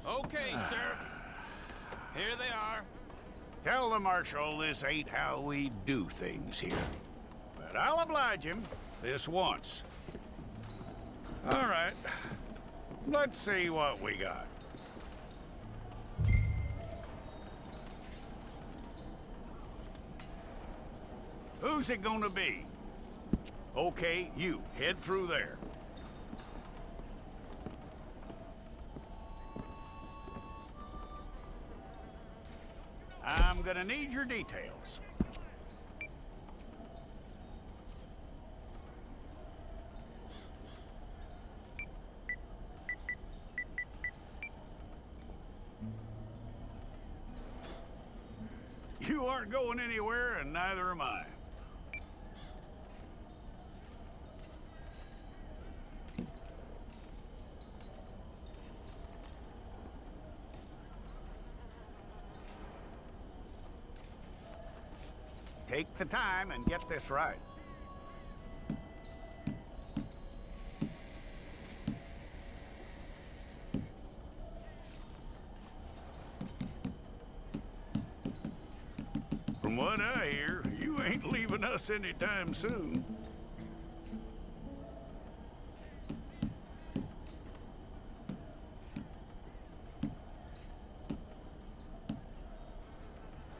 Okay, Sheriff. Here they are. Tell the Marshal this ain't how we do things here. But I'll oblige him this once. All right. Let's see what we got. Who's it gonna be? Okay, you, head through there. I'm gonna need your details. You aren't going anywhere, and neither am I. Take the time and get this right. From what I hear, you ain't leaving us anytime soon.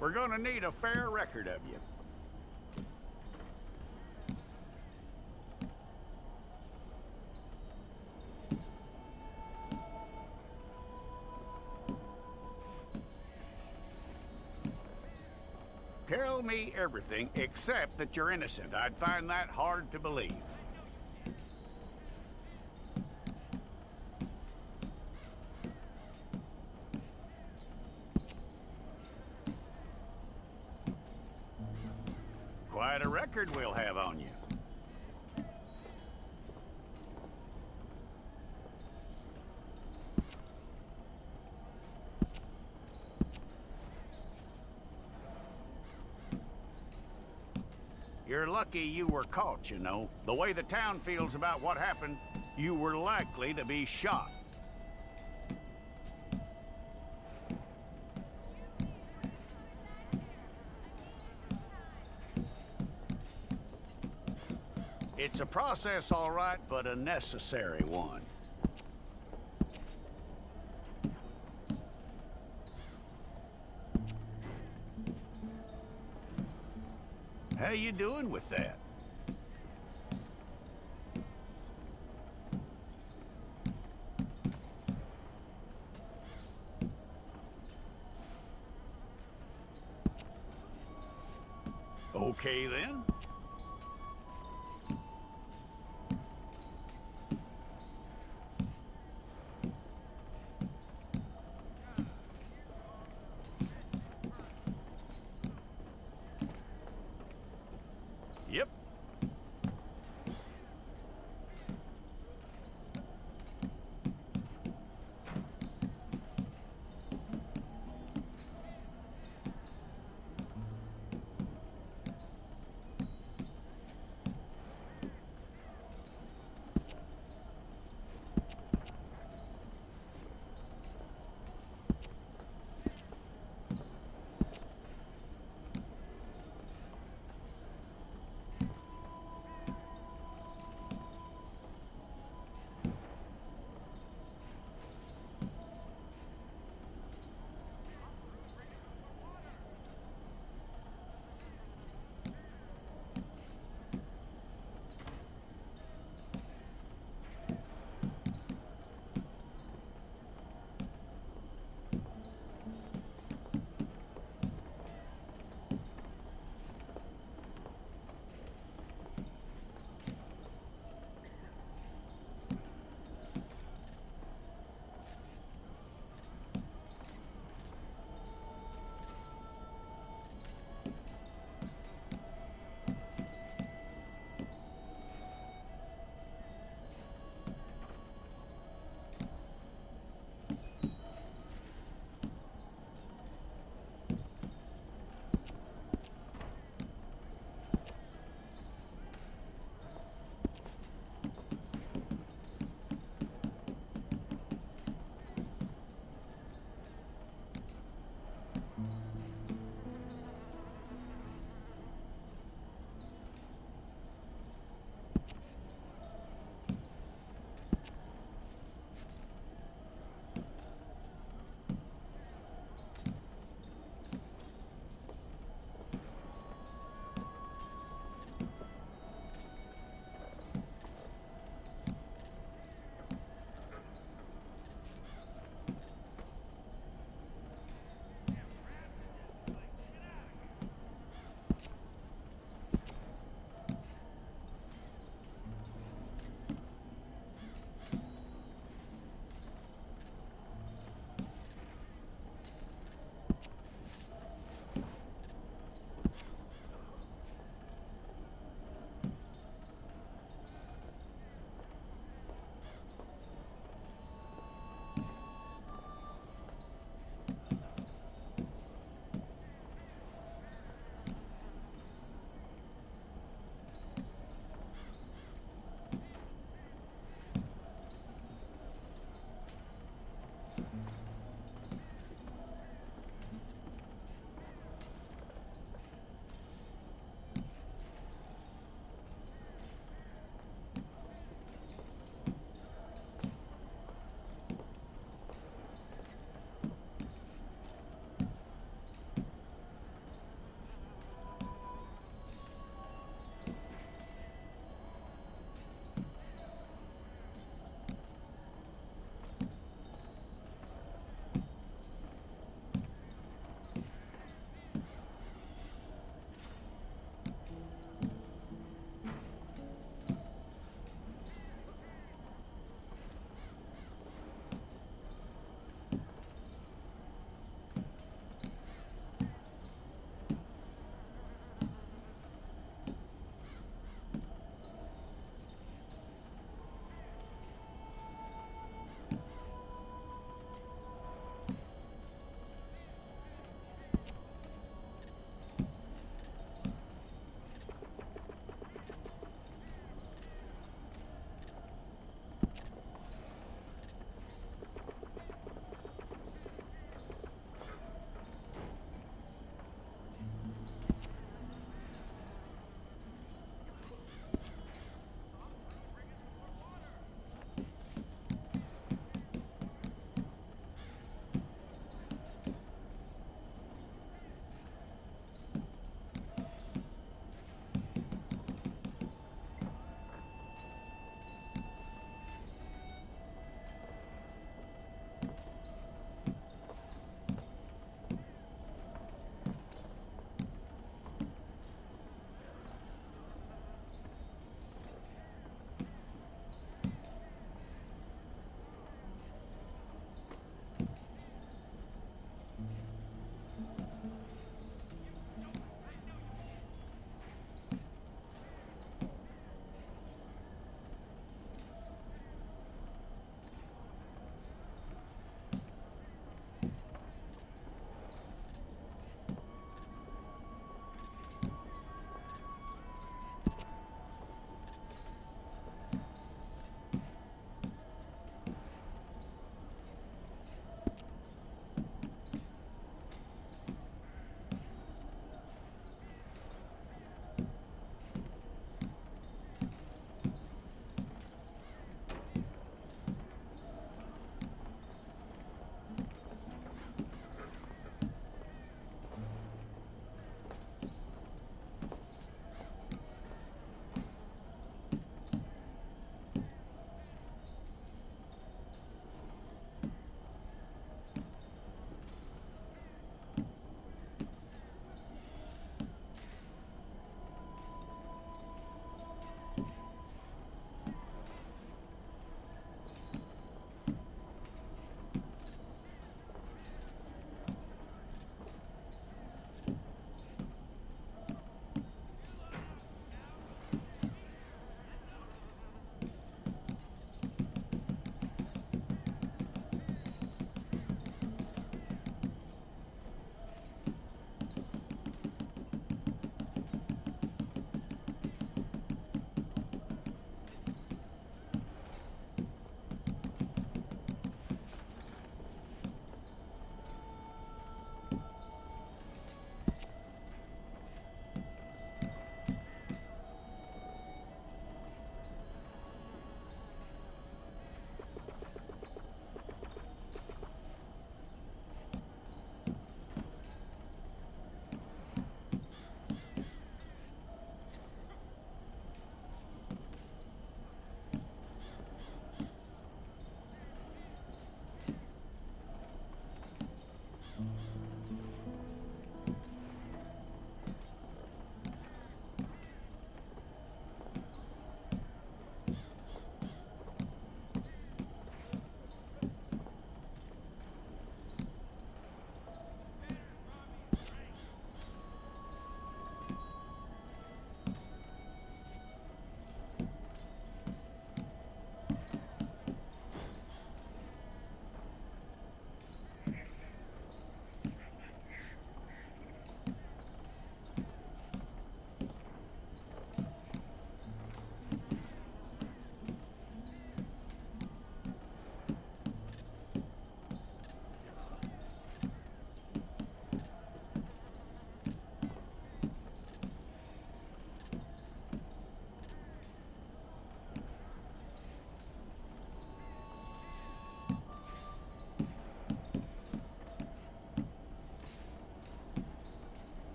We're gonna need a fair record of you. Tell me everything except that you're innocent. I'd find that hard to believe. Quite a record we'll have on you. You're lucky you were caught, you know. The way the town feels about what happened, you were likely to be shot. It's a process, all right, but a necessary one. How you doing with that? Okay, then. Yep.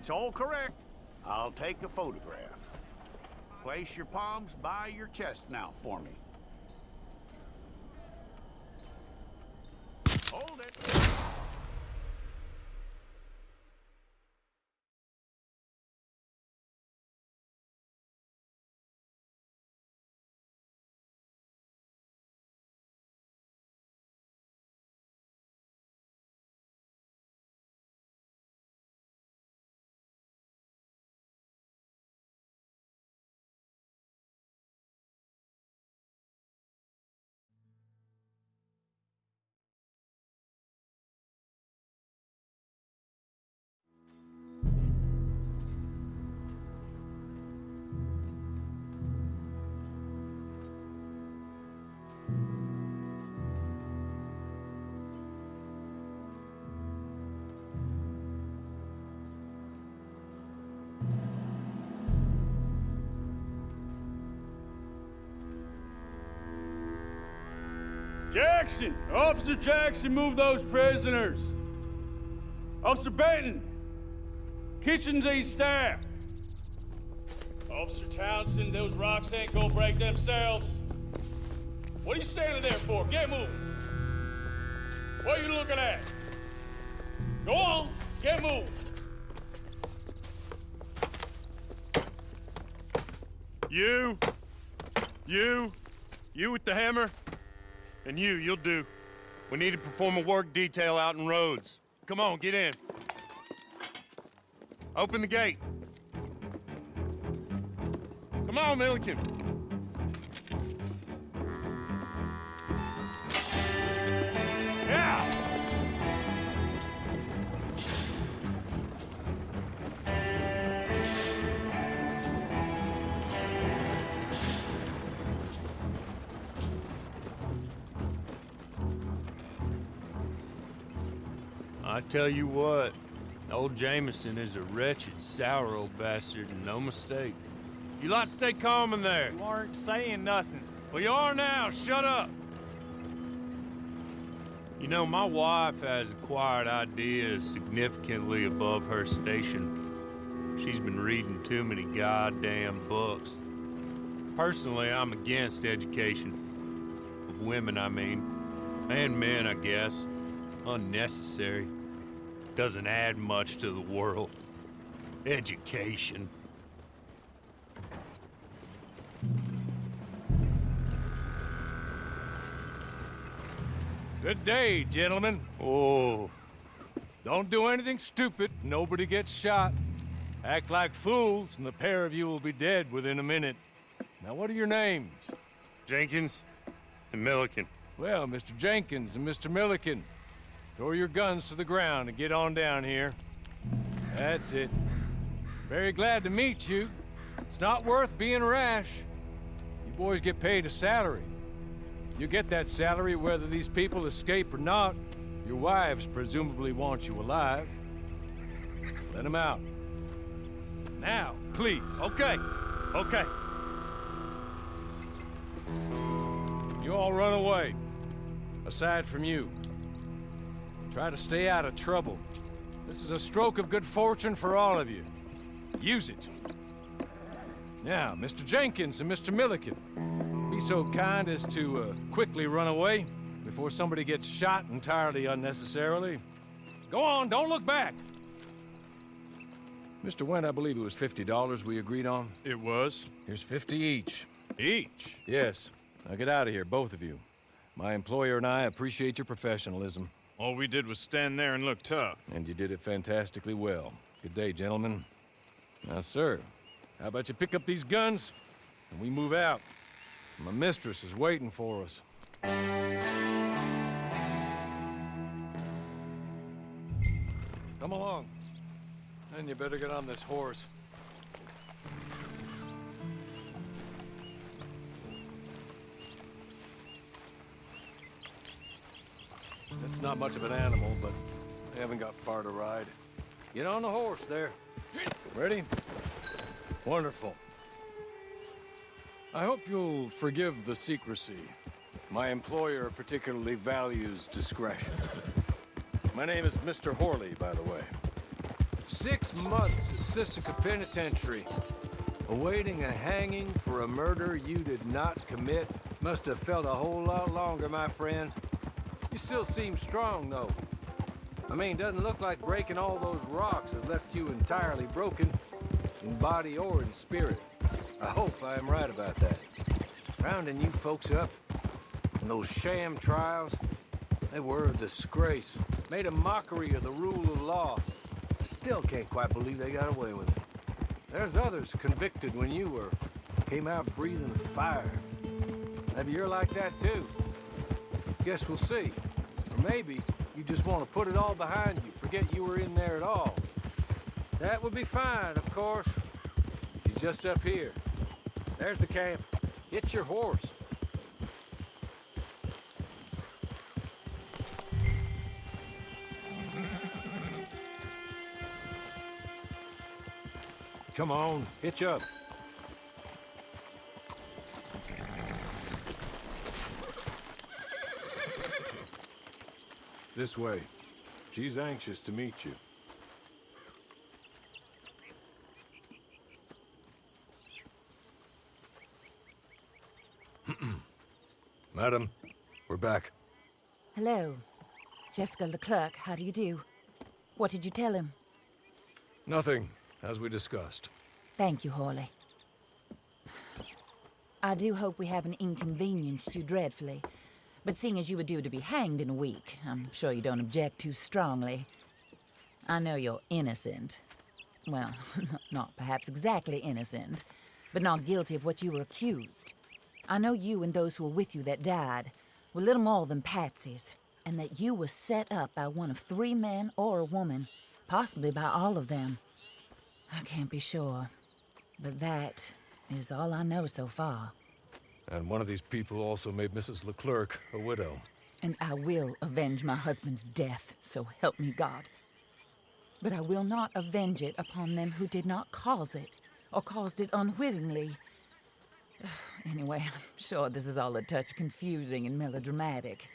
It's all correct. I'll take a photograph. Place your palms by your chest now for me. Hold it. Jackson! Officer Jackson, move those prisoners! Officer Benton! Kitchens aid staff! Officer Townsend, those rocks ain't gonna break themselves. What are you standing there for? Get moving! What are you looking at? Go on, get moving! You with the hammer, and you'll do. We need to perform a work detail out in Rhodes. Come on, get in. Open the gate. Come on, Milliken. Yeah! I tell you what, old Jameson is a wretched, sour old bastard, and no mistake. You lot stay calm in there. You aren't saying nothing. Well, you are now. Shut up. You know, my wife has acquired ideas significantly above her station. She's been reading too many goddamn books. Personally, I'm against education. Of women, I mean. And men, I guess. Unnecessary. Doesn't add much to the world. Education. Good day, gentlemen. Oh, Don't do anything stupid. Nobody gets shot. Act like fools, and the pair of you will be dead within a minute. Now, what are your names? Jenkins and Milliken. Well, Mr. Jenkins and Mr. Milliken, throw your guns to the ground and get on down here. That's it. Very glad to meet you. It's not worth being rash. You boys get paid a salary. You get that salary whether these people escape or not. Your wives presumably want you alive. Let them out. Now, please. Okay. Okay. You all run away. Aside from you. Try to stay out of trouble. This is a stroke of good fortune for all of you. Use it. Now, Mr. Jenkins and Mr. Milliken, be so kind as to quickly run away before somebody gets shot entirely unnecessarily. Go on, don't look back. Mr. Wendt, I believe it was $50 we agreed on. It was. Here's 50 each. Each? Yes. Now get out of here, both of you. My employer and I appreciate your professionalism. All we did was stand there and look tough. And you did it fantastically well. Good day, gentlemen. Now, sir, how about you pick up these guns and we move out? My mistress is waiting for us. Come along. And you better get on this horse. That's not much of an animal, but they haven't got far to ride. Get on the horse there. Ready? Wonderful. I hope you'll forgive the secrecy. My employer particularly values discretion. My name is Mr. Horley, by the way. 6 months at Sisika Penitentiary, awaiting a hanging for a murder you did not commit. Must have felt a whole lot longer, my friend. You still seem strong, though. I mean, doesn't look like breaking all those rocks has left you entirely broken, in body or in spirit. I hope I am right about that. Rounding you folks up, and those sham trials, they were a disgrace. Made a mockery of the rule of law. I still can't quite believe they got away with it. There's others convicted when you were. Came out breathing fire. Maybe you're like that too. Guess we'll see. Or maybe you just want to put it all behind you, forget you were in there at all. That would be fine, of course. You're just up here. There's the camp. Get your horse. Come on, hitch up. This way. She's anxious to meet you. Madam, we're back. Hello. Jessica Leclerc, how do you do? What did you tell him? Nothing, as we discussed. Thank you, Hawley. I do hope we haven't inconvenienced you dreadfully. But seeing as you were due to be hanged in a week, I'm sure you don't object too strongly. I know you're innocent. Well, not perhaps exactly innocent, but not guilty of what you were accused. I know you and those who were with you that died were little more than patsies, and that you were set up by one of 3 men or a woman, possibly by all of them. I can't be sure, but that is all I know so far. And one of these people also made Mrs. Leclerc a widow. And I will avenge my husband's death, so help me God. But I will not avenge it upon them who did not cause it, or caused it unwittingly. Anyway, I'm sure this is all a touch confusing and melodramatic.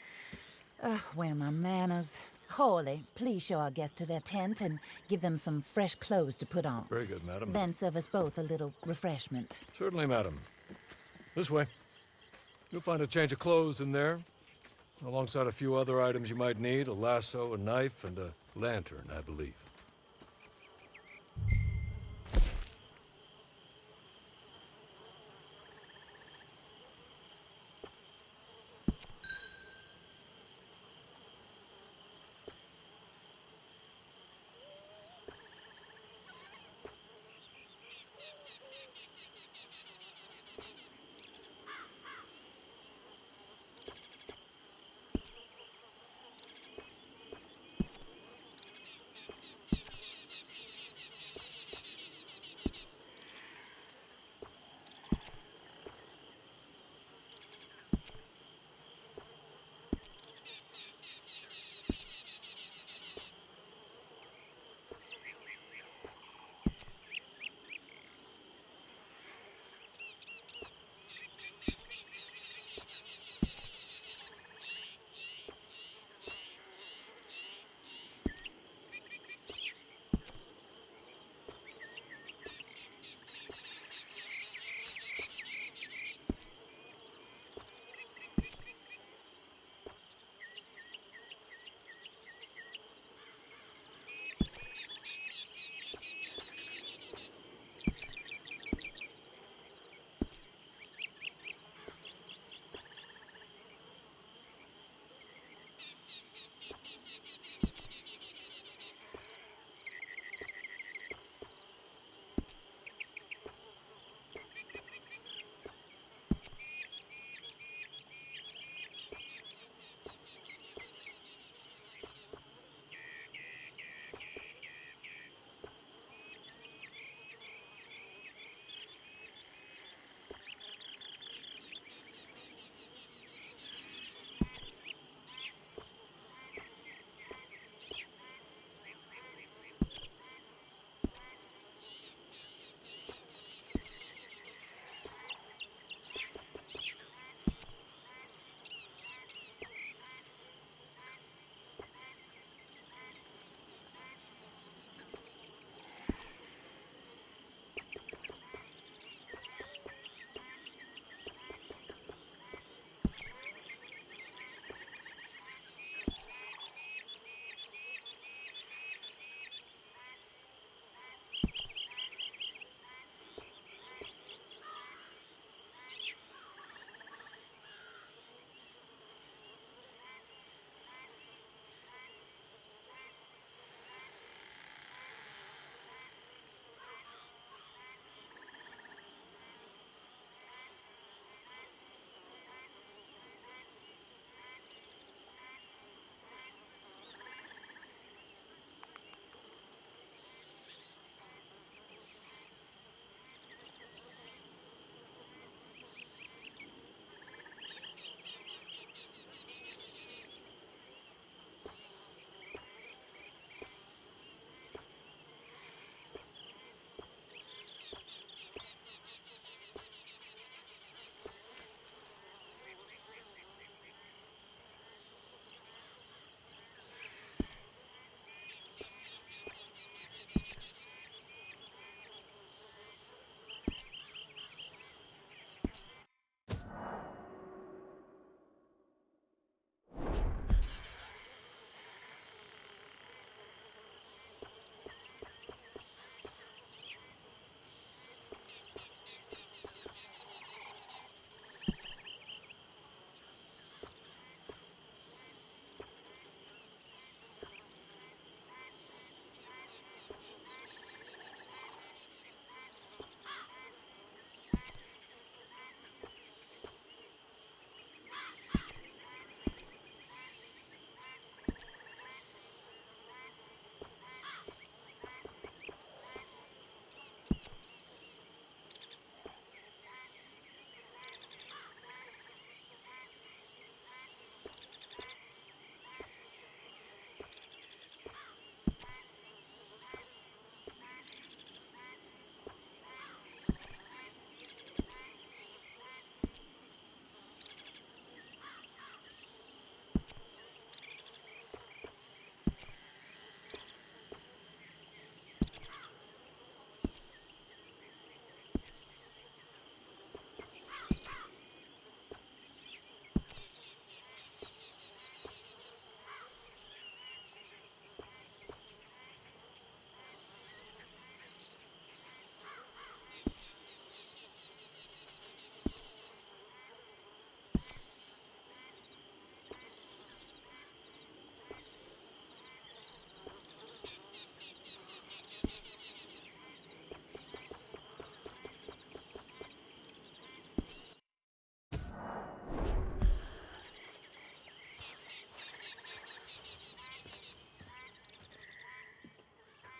Where are my manners? Hawley, please show our guests to their tent and give them some fresh clothes to put on. Very good, madam. Then serve us both a little refreshment. Certainly, madam. This way. You'll find a change of clothes in there, alongside a few other items you might need, a lasso, a knife, and a lantern, I believe.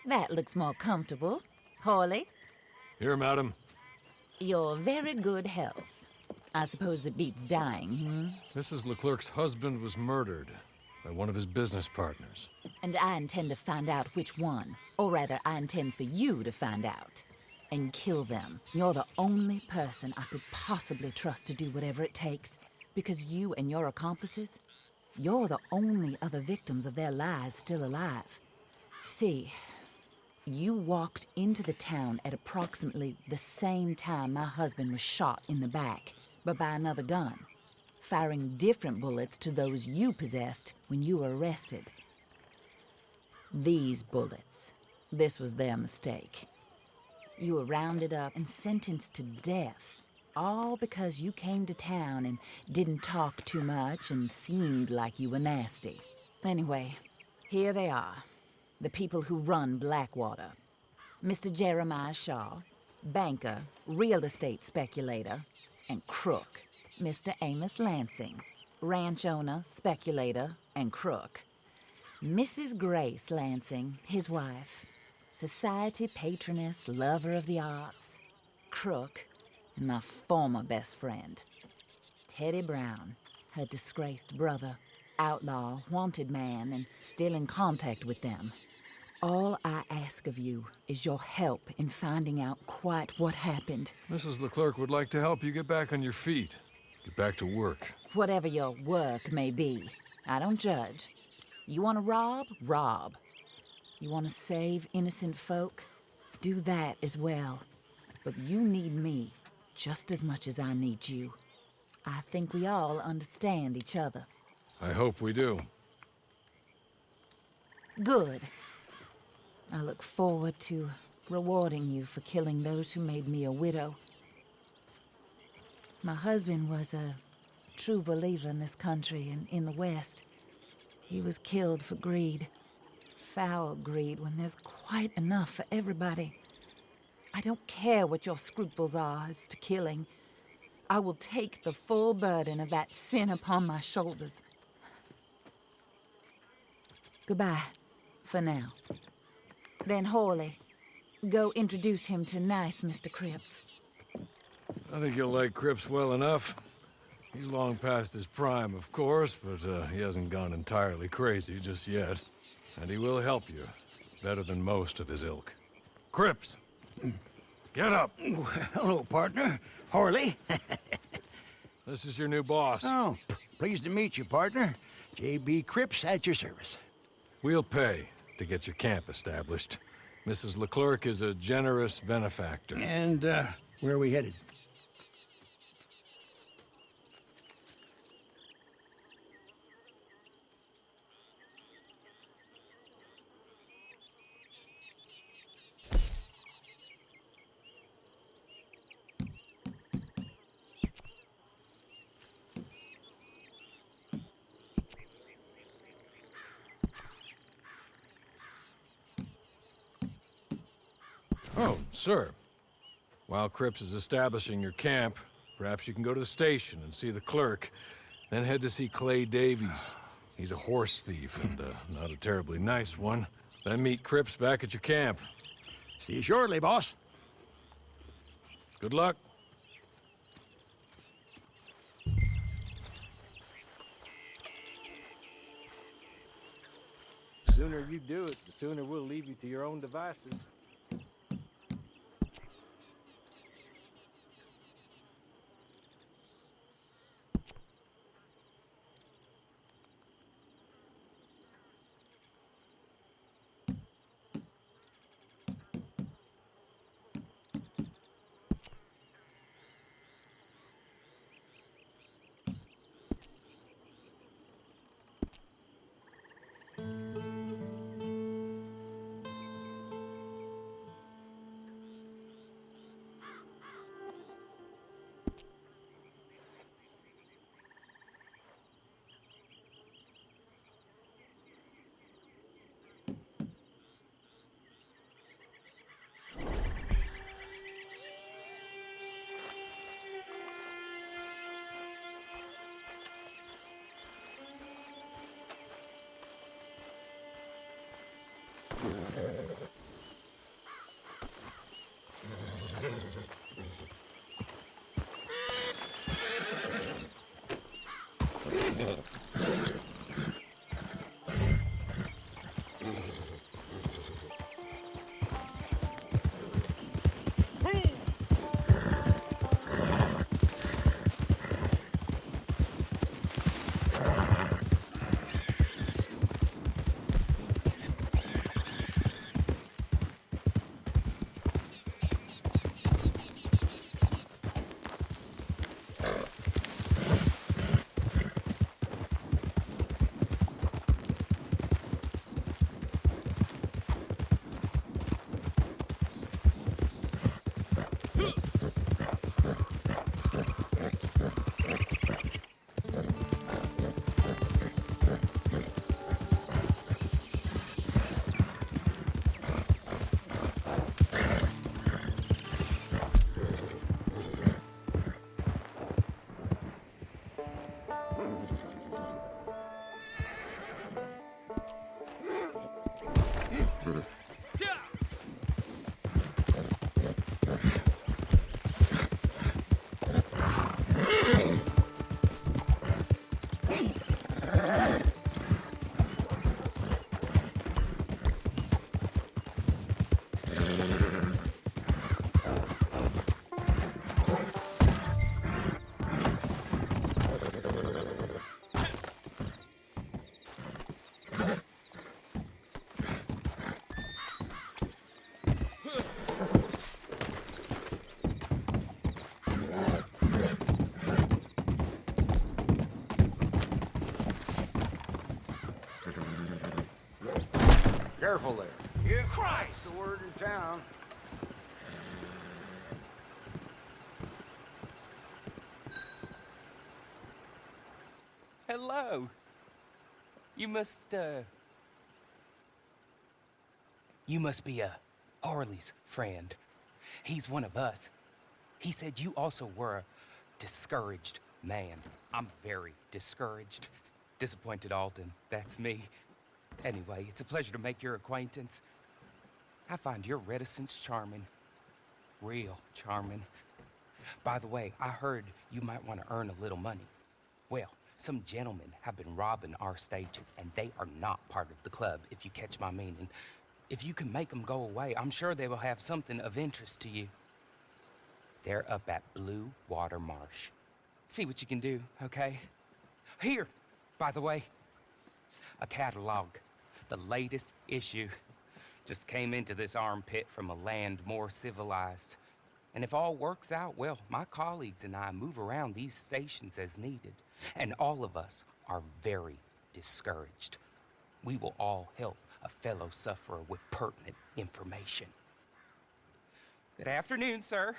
That looks more comfortable. Hawley, Here, madam. your very good health. I suppose it beats dying, Mrs. Leclerc's husband was murdered by one of his business partners. And I intend to find out which one. Or rather, I intend for you to find out. And kill them. You're the only person I could possibly trust to do whatever it takes. Because you and your accomplices, you're the only other victims of their lies still alive. See, you walked into the town at approximately the same time my husband was shot in the back, but by another gun, firing different bullets to those you possessed when you were arrested. These bullets, this was their mistake. You were rounded up and sentenced to death, all because you came to town and didn't talk too much and seemed like you were nasty. Anyway, here they are, the people who run Blackwater. Mr. Jeremiah Shaw, banker, real estate speculator, and crook. Mr. Amos Lansing, ranch owner, speculator, and crook. Mrs. Grace Lansing, his wife, society patroness, lover of the arts, crook, and my former best friend. Teddy Brown, her disgraced brother, outlaw, wanted man, and still in contact with them. All I ask of you is your help in finding out quite what happened. Mrs. Leclerc would like to help you get back on your feet. Get back to work. Whatever your work may be, I don't judge. You want to rob? Rob. You want to save innocent folk? Do that as well. But you need me just as much as I need you. I think we all understand each other. I hope we do. Good. I look forward to rewarding you for killing those who made me a widow. My husband was a true believer in this country and in the West. He was killed for greed. Foul greed when there's quite enough for everybody. I don't care what your scruples are as to killing. I will take the full burden of that sin upon my shoulders. Goodbye, for now. Then Hawley, go introduce him to nice Mr. Cripps. I think you'll like Cripps well enough. He's long past his prime, of course, but he hasn't gone entirely crazy just yet. And he will help you, better than most of his ilk. Cripps! Get up! Hello, partner. Harley. This is your new boss. Oh, pleased to meet you, partner. J.B. Cripps at your service. We'll pay to get your camp established. Mrs. Leclerc is a generous benefactor. And, where are we headed? Oh, sir. While Cripps is establishing your camp, perhaps you can go to the station and see the clerk, then head to see Clay Davies. He's a horse thief, and not a terribly nice one. Then meet Cripps back at your camp. See you shortly, boss. Good luck. The sooner you do it, the sooner we'll leave you to your own devices. Careful there. Yeah, Christ! The word in town. Hello. You must be Harley's friend. He's one of us. He said you also were a discouraged man. I'm very discouraged. Disappointed Alden, that's me. Anyway, it's a pleasure to make your acquaintance. I find your reticence charming. Real charming. By the way, I heard you might want to earn a little money. Well, some gentlemen have been robbing our stages, and they are not part of the club, if you catch my meaning. If you can make them go away, I'm sure they will have something of interest to you. They're up at Blue Water Marsh. See what you can do, okay? Here, by the way, a catalog. The latest issue. Just came into this armpit from a land more civilized. And if all works out, well, my colleagues and I move around these stations as needed. And all of us are very discouraged. We will all help a fellow sufferer with pertinent information. Good afternoon, sir.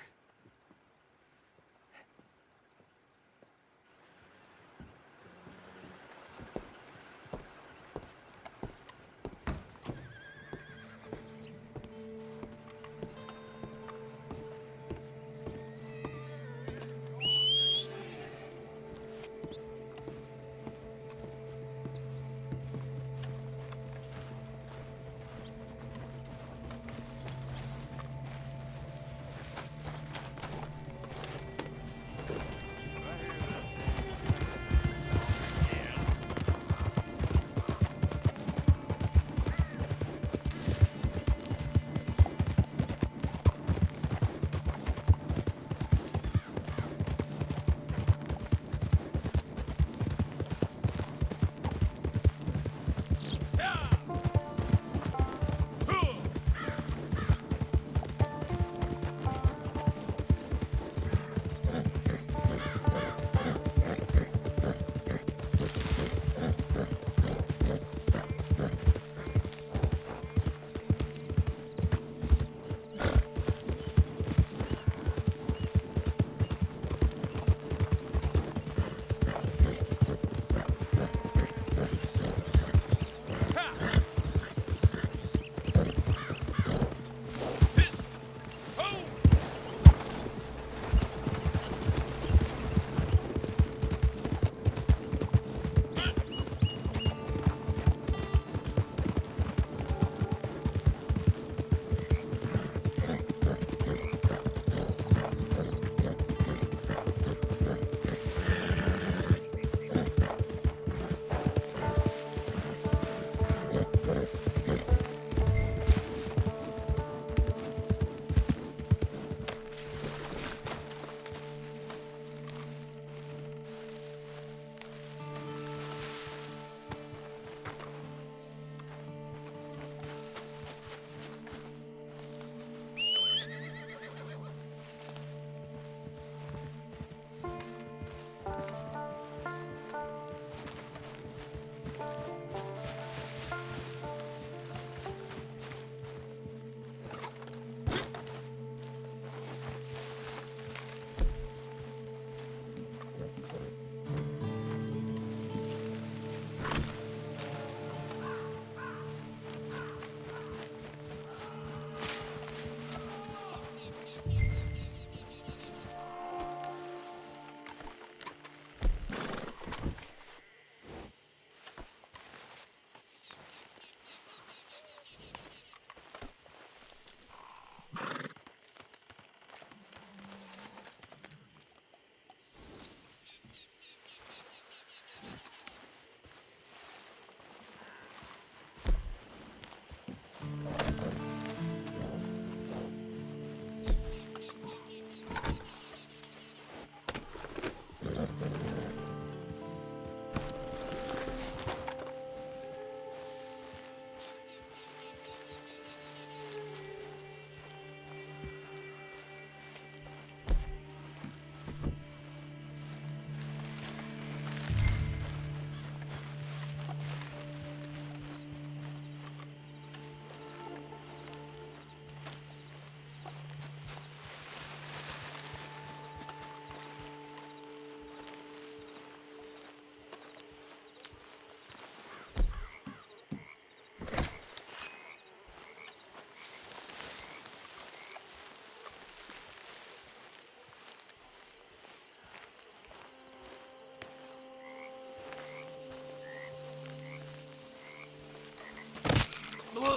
Hey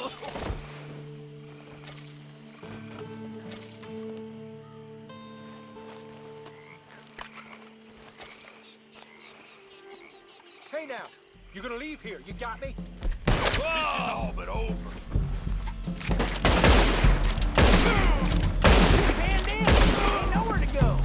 now, you're gonna leave here, you got me? This is all but over. Hand in! Ain't nowhere to go!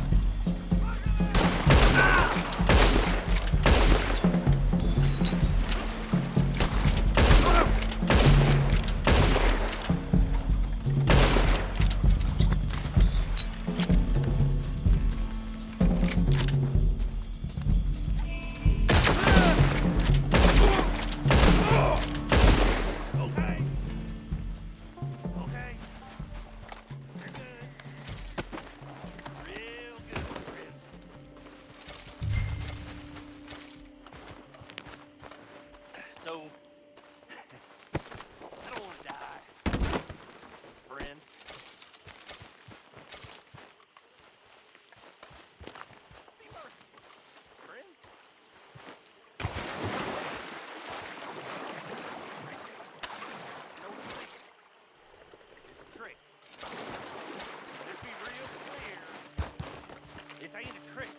So, I don't want to die, friend. Be merciful, friend. No trick. It's a trick. Let's be real clear. This ain't a trick.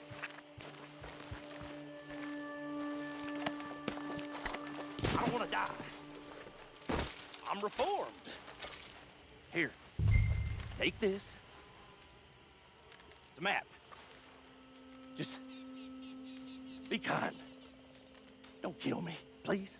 I don't want to die. I'm reformed. Here, take this. It's a map. Just be kind. Don't kill me, please.